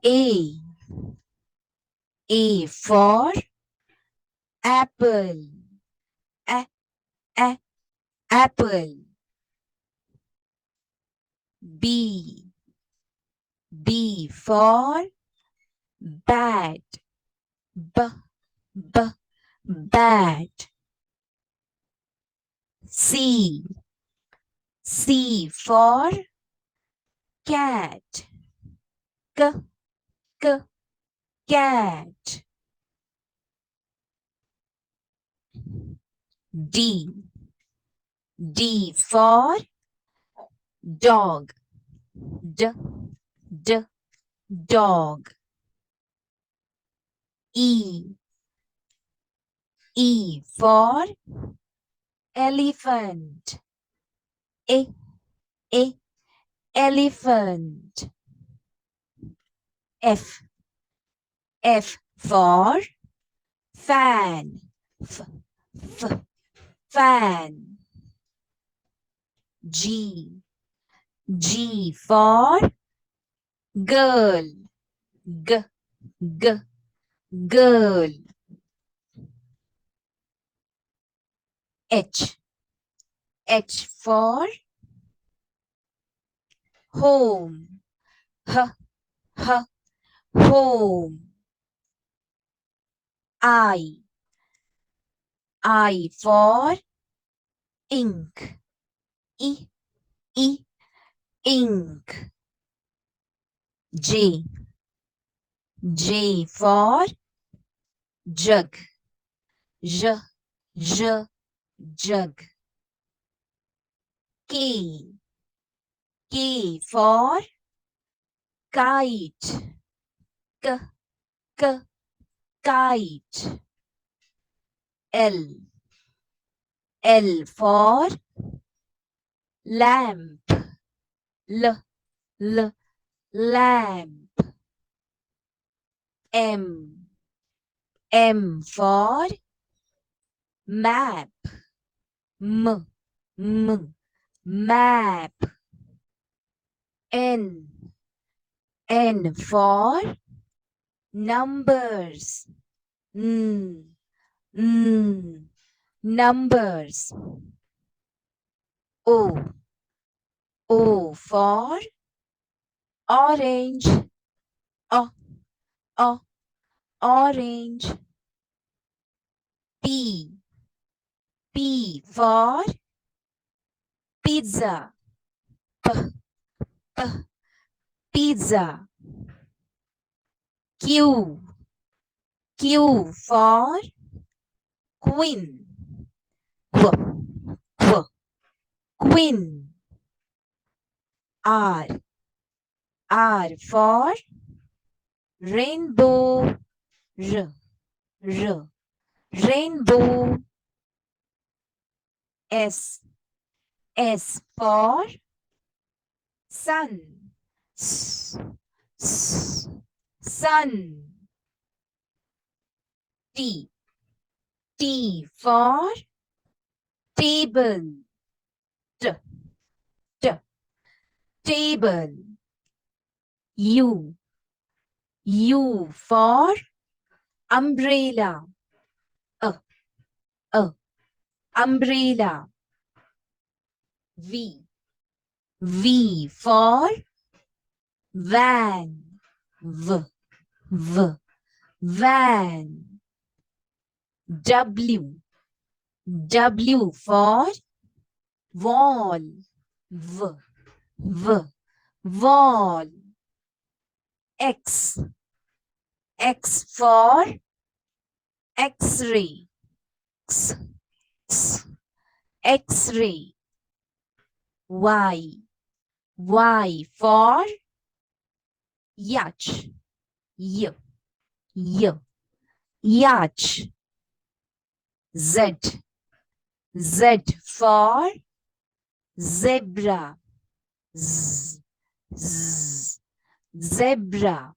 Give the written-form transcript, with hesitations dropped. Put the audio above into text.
A. A for apple. A, a, apple. B. B for bat. B, b, bat. C. C for cat. K, k, cat. D. D for dog. D, d, dog. E. E for elephant. A, elephant. F. F for fan. F, f, fan. G. G for girl. G, g, girl. H. H for home. H, h, home. I. I for ink. E, ink. J. J for jug. J, jug. K. K for kite. K, kite. L. L for lamp. L, lamp. M. M for map. M, map. N. N for numbers. Numbers. O. O for orange. Orange. P. P for pizza. P, pizza. Q. Q for queen. Queen. R. R for rainbow. Rainbow. S. S for sun. Sun. T. T for table. Table. U. U for umbrella. Umbrella. V. V for van. Van. W. W for wall. Wall. X. X for X-ray. X-ray. Y. Y for yacht. Yacht. Z. Z for zebra. Zebra.